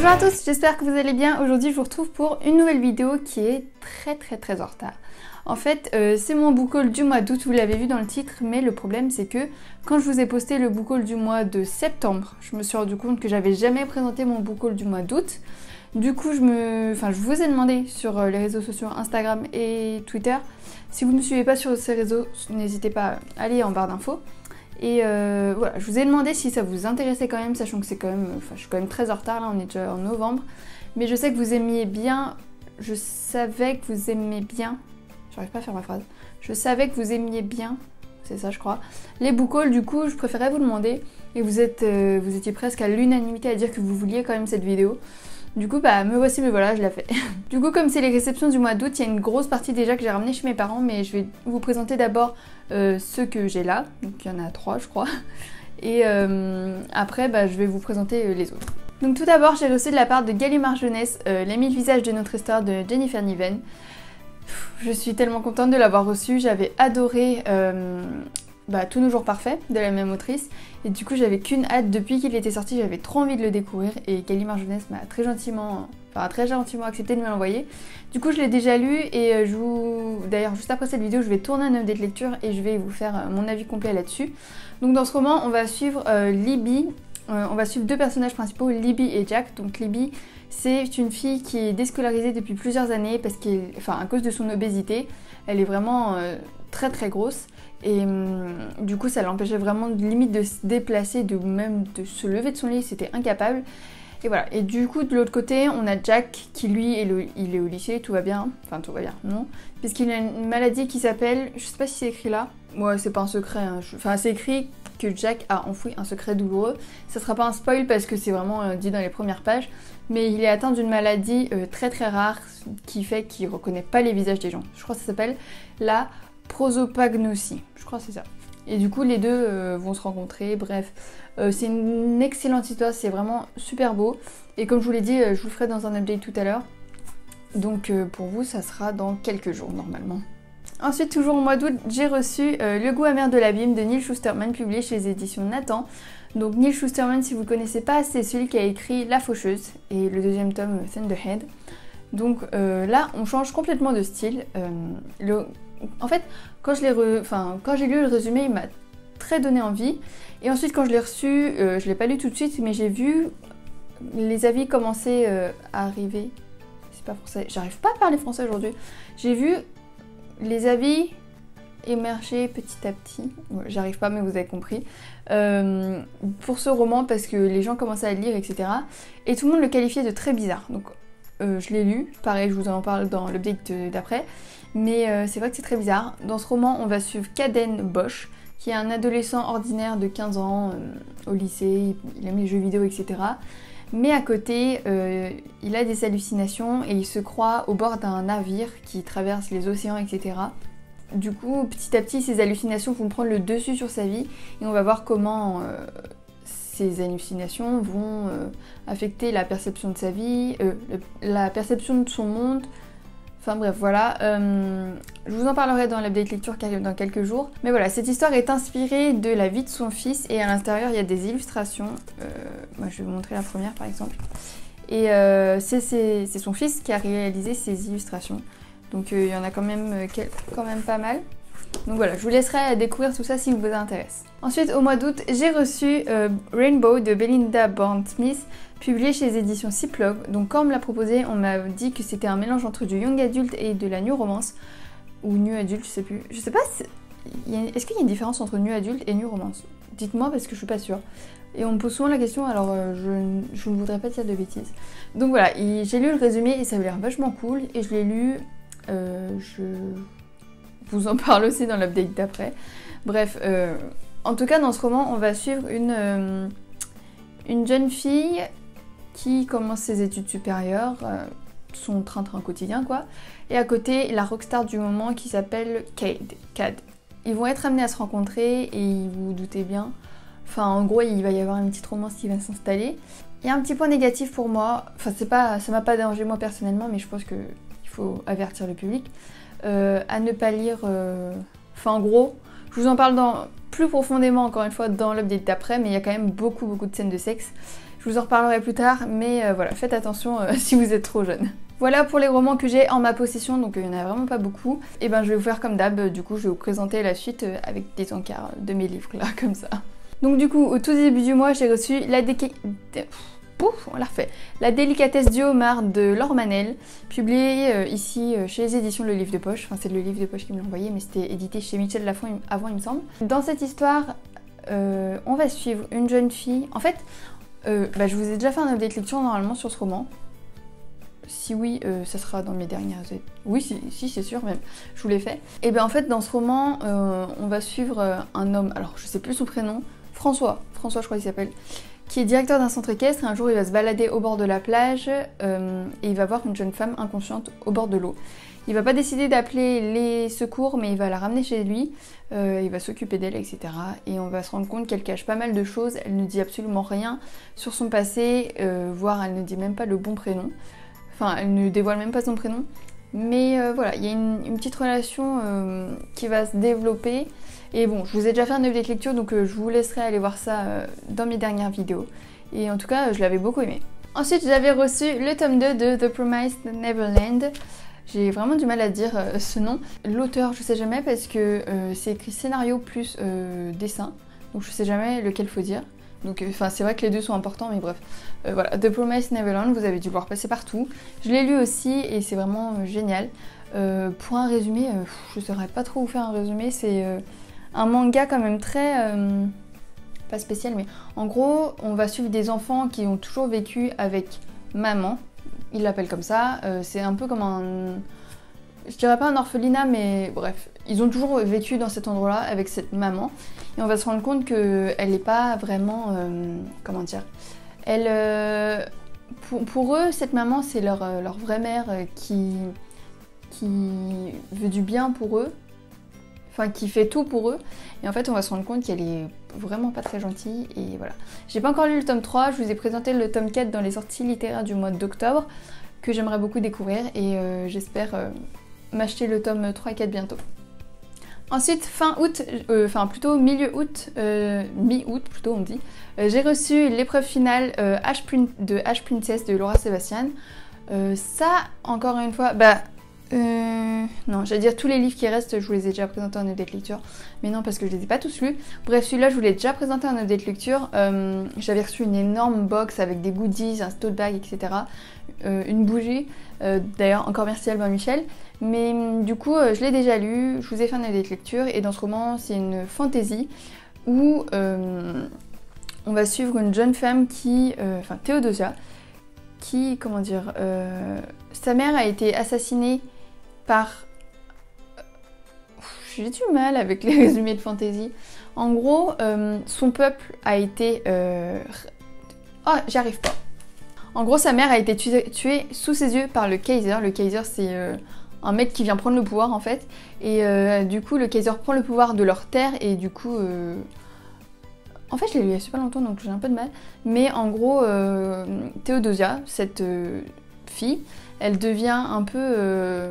Bonjour à tous, j'espère que vous allez bien. Aujourd'hui je vous retrouve pour une nouvelle vidéo qui est très en retard. En fait c'est mon book haul du mois d'août, vous l'avez vu dans le titre, mais le problème c'est que quand je vous ai posté le book haul du mois de septembre, je me suis rendu compte que j'avais jamais présenté mon book haul du mois d'août. Du coup je vous ai demandé sur les réseaux sociaux Instagram et Twitter. Si vous ne me suivez pas sur ces réseaux, n'hésitez pas à aller en barre d'infos. Et voilà, je vous ai demandé si ça vous intéressait quand même, sachant que c'est quand même, je suis quand même très en retard, là on est déjà en novembre. Mais je sais que vous aimiez bien, je savais que vous aimiez bien, j'arrive pas à faire ma phrase, je savais que vous aimiez bien, c'est ça je crois, les book hauls, du coup je préférais vous demander, et vous étiez presque à l'unanimité à dire que vous vouliez quand même cette vidéo. Du coup bah me voici, me voilà, je la fais. Du coup comme c'est les réceptions du mois d'août, il y a une grosse partie déjà que j'ai ramené chez mes parents, mais je vais vous présenter d'abord ceux que j'ai là, donc il y en a 3 je crois, et après bah, je vais vous présenter les autres. Donc tout d'abord j'ai reçu de la part de Gallimard Jeunesse Les 1000 visages de notre histoire de Jennifer Niven. Je suis tellement contente de l'avoir reçu, j'avais adoré Tous nos jours parfaits de la même autrice, et du coup j'avais qu'une hâte, depuis qu'il était sorti j'avais trop envie de le découvrir, et Gallimard Jeunesse m'a très gentiment accepté de me l'envoyer. Du coup je l'ai déjà lu, et d'ailleurs juste après cette vidéo je vais tourner un update lecture et je vais vous faire mon avis complet là-dessus. Donc dans ce roman on va suivre Libby, on va suivre deux personnages principaux, Libby et Jack. Donc Libby c'est une fille qui est déscolarisée depuis plusieurs années parce à cause de son obésité, elle est vraiment très grosse. Et du coup ça l'empêchait vraiment limite de se déplacer, même de se lever de son lit, c'était incapable. Et voilà, et du coup de l'autre côté on a Jack qui lui il est au lycée, tout va bien, enfin tout va bien, non, puisqu'il a une maladie qui s'appelle, je sais pas si c'est écrit là, ouais c'est pas un secret, hein. C'est écrit que Jack a enfoui un secret douloureux, ça sera pas un spoil parce que c'est vraiment dit dans les premières pages, mais il est atteint d'une maladie très rare qui fait qu'il reconnaît pas les visages des gens. Je crois que ça s'appelle la prosopagnosie, je crois que c'est ça. Et du coup les deux vont se rencontrer, bref. C'est une excellente histoire, c'est vraiment super beau. Et comme je vous l'ai dit, je vous le ferai dans un update tout à l'heure. Donc pour vous, ça sera dans quelques jours normalement. Ensuite, toujours au mois d'août, j'ai reçu Le goût amer de l'abîme de Neal Shusterman, publié chez les éditions Nathan. Donc Neal Shusterman, si vous ne connaissez pas, c'est celui qui a écrit La Faucheuse et le deuxième tome, Thunderhead. Donc là, on change complètement de style. En fait, quand j'ai lu le résumé, il m'a très donné envie. Et ensuite quand je l'ai reçu, je l'ai pas lu tout de suite, mais j'ai vu les avis commencer à arriver. C'est pas français, j'arrive pas à parler français aujourd'hui. J'ai vu les avis émerger petit à petit. J'arrive pas, mais vous avez compris. Pour ce roman, parce que les gens commençaient à le lire, etc. Et tout le monde le qualifiait de très bizarre. Donc je l'ai lu, pareil, je vous en parle dans l'update d'après. Mais c'est vrai que c'est très bizarre. Dans ce roman, on va suivre Caden Bosch, qui est un adolescent ordinaire de 15 ans au lycée, il aime les jeux vidéo, etc. Mais à côté, il a des hallucinations et il se croit au bord d'un navire qui traverse les océans, etc. Du coup, petit à petit, ces hallucinations vont prendre le dessus sur sa vie et on va voir comment ces hallucinations vont affecter la perception de sa vie, la perception de son monde. Enfin bref, voilà, je vous en parlerai dans l'update lecture dans quelques jours. Mais voilà, cette histoire est inspirée de la vie de son fils et à l'intérieur il y a des illustrations. Moi je vais vous montrer la première par exemple. Et c'est son fils qui a réalisé ces illustrations. Donc il y en a quand même pas mal. Donc voilà, je vous laisserai découvrir tout ça si vous intéresse. Ensuite, au mois d'août, j'ai reçu Rainbow de Belinda Barnes-Smith, publié chez les éditions Cyclope. Donc quand on me l'a proposé, on m'a dit que c'était un mélange entre du young adult et de la new romance. Ou new adult, je sais plus. Je sais pas, est-ce qu'il y a une différence entre new adult et new romance? Dites-moi parce que je suis pas sûre. Et on me pose souvent la question, alors je ne voudrais pas dire de bêtises. Donc voilà, j'ai lu le résumé et ça avait l'air vachement cool. Et je l'ai lu, je vous en parle aussi dans l'update d'après. Bref, en tout cas dans ce roman, on va suivre une jeune fille qui commence ses études supérieures, son train-train quotidien quoi. Et à côté, la rockstar du moment qui s'appelle Cad. Ils vont être amenés à se rencontrer et vous doutez bien, en gros il va y avoir une petite romance qui va s'installer. Il y a un petit point négatif pour moi, ça m'a pas dérangé moi personnellement, mais je pense qu'il faut avertir le public. À ne pas lire, en gros, je vous en parle plus profondément encore une fois dans l'update d'après, mais il y a quand même beaucoup de scènes de sexe. Je Je vous en reparlerai plus tard, mais voilà, faites attention si vous êtes trop jeune. Voilà pour les romans que j'ai en ma possession, donc il n'y en a vraiment pas beaucoup. Et ben je vais vous faire comme d'hab, du coup je vais vous présenter la suite avec des encarts de mes livres là, comme ça. Donc du coup, au tout début du mois, j'ai reçu La délicatesse du homard de Laure Manel, publié ici chez les éditions Le Livre de Poche. Enfin c'est le Livre de Poche qui me l'a envoyé, mais c'était édité chez Michel Lafon avant il me semble. Dans cette histoire, on va suivre une jeune fille. En fait, je vous ai déjà fait un update lecture normalement sur ce roman. Si oui, ça sera dans mes dernières... Oui, si c'est sûr même, je vous l'ai fait. Et bien en fait, dans ce roman, on va suivre un homme, alors je sais plus son prénom, François je crois qu'il s'appelle, qui est directeur d'un centre équestre, et un jour il va se balader au bord de la plage, et il va voir une jeune femme inconsciente au bord de l'eau. Il va pas décider d'appeler les secours, mais il va la ramener chez lui, il va s'occuper d'elle, etc. Et on va se rendre compte qu'elle cache pas mal de choses, elle ne dit absolument rien sur son passé, voire elle ne dit même pas le bon prénom. Enfin, elle ne dévoile même pas son prénom. Mais voilà, il y a une petite relation qui va se développer. Et bon, je vous ai déjà fait un update lecture, donc je vous laisserai aller voir ça dans mes dernières vidéos. Et en tout cas, je l'avais beaucoup aimé. Ensuite, j'avais reçu le tome 2 de The Promised Neverland. J'ai vraiment du mal à dire ce nom. L'auteur, je sais jamais parce que c'est écrit scénario plus dessin. Donc je sais jamais lequel faut dire. Donc c'est vrai que les deux sont importants, mais bref. Voilà, The Promised Neverland, vous avez dû le voir passer partout. Je l'ai lu aussi et c'est vraiment génial. Pour un résumé, je ne saurais pas trop vous faire un résumé. C'est un manga quand même très... pas spécial, mais en gros, on va suivre des enfants qui ont toujours vécu avec maman. Ils l'appellent comme ça. C'est un peu comme un... Je dirais pas un orphelinat, mais bref. Ils ont toujours vécu dans cet endroit-là avec cette maman. Et on va se rendre compte qu'elle n'est pas vraiment... comment dire, elle... pour eux, cette maman, c'est leur vraie mère qui veut du bien pour eux. Enfin, qui fait tout pour eux. Et en fait, on va se rendre compte qu'elle est vraiment pas très gentille. Et voilà. J'ai pas encore lu le tome 3. Je vous ai présenté le tome 4 dans les sorties littéraires du mois d'octobre, que j'aimerais beaucoup découvrir. Et j'espère m'acheter le tome 3 et 4 bientôt. Ensuite, fin août, plutôt milieu août, mi-août plutôt on me dit, j'ai reçu l'épreuve finale de Ash Princess de Laura Sebastian. Ça, encore une fois, non, j'allais dire tous les livres qui restent, je vous les ai déjà présentés en update lecture, mais non parce que je les ai pas tous lus. Bref, celui-là je vous l'ai déjà présenté en update lecture. J'avais reçu une énorme box avec des goodies, un tote bag, etc. Une bougie, d'ailleurs encore merci Albin Michel. Mais du coup, je l'ai déjà lu, je vous ai fait un update lecture, et dans ce roman, c'est une fantasy où on va suivre une jeune femme qui, Théodosia, qui, comment dire, sa mère a été assassinée par... J'ai du mal avec les résumés de fantasy. En gros, son peuple a été... Oh, j'y arrive pas. En gros, sa mère a été tuée sous ses yeux par le Kaiser. Le Kaiser, c'est un mec qui vient prendre le pouvoir, en fait. Et du coup, le Kaiser prend le pouvoir de leur terre, et du coup... En fait, je l'ai lu il y a super longtemps, donc j'ai un peu de mal. Mais en gros, Théodosia, cette fille, elle devient un peu...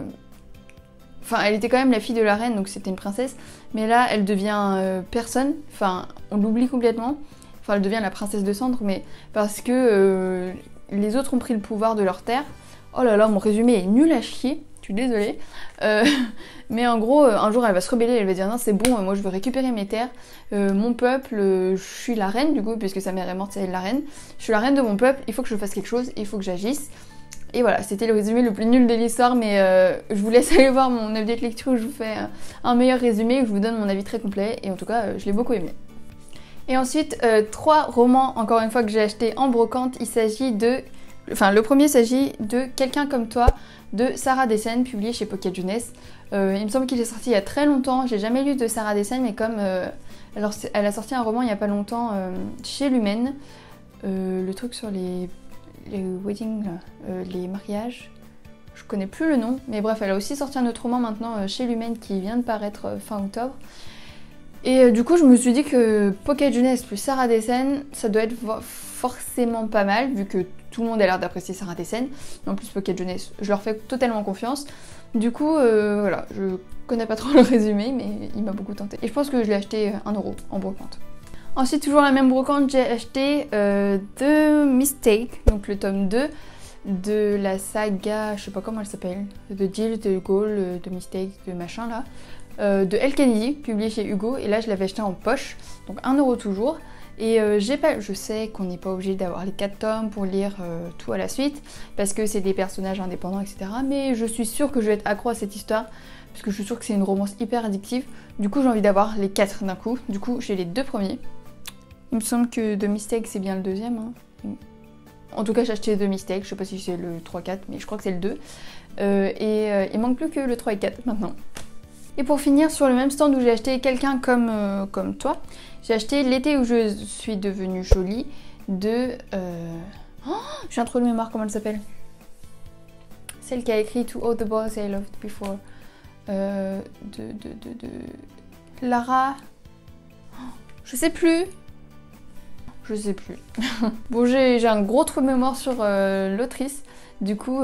Enfin, elle était quand même la fille de la reine, donc c'était une princesse. Mais là, elle devient personne. Enfin, on l'oublie complètement. Enfin, elle devient la princesse de cendre, mais parce que les autres ont pris le pouvoir de leur terre. Oh là là, mon résumé est nul à chier. Je suis désolée. Mais en gros, un jour, elle va se rebeller. Elle va dire non, c'est bon, moi je veux récupérer mes terres. Mon peuple, je suis la reine, du coup, puisque sa mère est morte, c'est elle la reine. Je suis la reine de mon peuple, il faut que je fasse quelque chose, il faut que j'agisse. Et voilà, c'était le résumé le plus nul de l'histoire, mais je vous laisse aller voir mon update lecture où je vous fais un meilleur résumé, où je vous donne mon avis très complet, et en tout cas, je l'ai beaucoup aimé. Et ensuite, 3 romans, encore une fois, que j'ai acheté en brocante. Il s'agit de... Enfin, le premier s'agit de Quelqu'un comme toi, de Sarah Dessen, publié chez Pocket Jeunesse. Il me semble qu'il est sorti il y a très longtemps, j'ai jamais lu de Sarah Dessen, mais comme... alors, elle a sorti un roman il y a pas longtemps chez Lumen, le truc sur les weddings, les mariages, je connais plus le nom, mais bref, elle a aussi sorti un autre roman maintenant chez Lumen qui vient de paraître fin octobre. Et du coup, je me suis dit que Pocket Jeunesse plus Sarah Dessen, ça doit être forcément pas mal, vu que tout le monde a l'air d'apprécier Sarah Dessen. Et en plus, Pocket Jeunesse, je leur fais totalement confiance. Du coup, voilà, je connais pas trop le résumé, mais il m'a beaucoup tenté. Et je pense que je l'ai acheté 1 € en brocante. Ensuite, toujours la même brocante, j'ai acheté The Mistake, donc le tome 2 de la saga, je sais pas comment elle s'appelle, de Jill, de Gaulle, de Mistake, de machin là, de Elle Kennedy, publié chez Hugo, et là je l'avais acheté en poche, donc 1 € toujours. Et je sais qu'on n'est pas obligé d'avoir les 4 tomes pour lire tout à la suite, parce que c'est des personnages indépendants, etc. Mais je suis sûre que je vais être accro à cette histoire, parce que je suis sûre que c'est une romance hyper addictive. Du coup j'ai envie d'avoir les 4 d'un coup, du coup j'ai les 2 premiers. Il me semble que The Mistake c'est bien le deuxième. Hein. En tout cas j'ai acheté The Mistake, je sais pas si c'est le 3-4, mais je crois que c'est le 2. Il manque plus que le 3 et 4 maintenant. Et pour finir, sur le même stand où j'ai acheté Quelqu'un comme toi, j'ai acheté L'été où je suis devenue jolie de... Oh, j'ai un trou de mémoire, comment elle s'appelle? Celle qui a écrit To All the Boys I Loved Before. Lara... Je sais plus. Je sais plus. Bon, j'ai un gros trou de mémoire sur l'autrice. Du coup,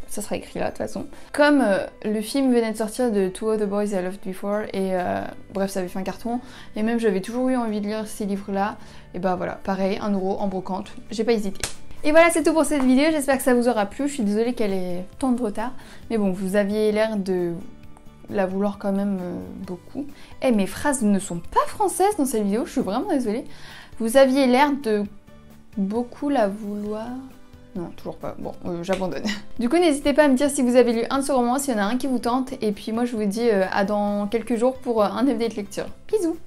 ça sera écrit là de toute façon. Comme le film venait de sortir de To All the Boys I Loved Before, et bref, ça avait fait un carton, et même j'avais toujours eu envie de lire ces livres-là, et bah voilà, pareil, 1 € en brocante, j'ai pas hésité. Et voilà, c'est tout pour cette vidéo, j'espère que ça vous aura plu, je suis désolée qu'elle ait tant de retard, mais bon, vous aviez l'air de la vouloir quand même beaucoup. Eh, mes phrases ne sont pas françaises dans cette vidéo, je suis vraiment désolée. Vous aviez l'air de beaucoup la vouloir... Non, toujours pas. Bon, j'abandonne. Du coup, n'hésitez pas à me dire si vous avez lu un de ce roman, s'il y en a un qui vous tente. Et puis moi, je vous dis à dans quelques jours pour un update lecture. Bisous!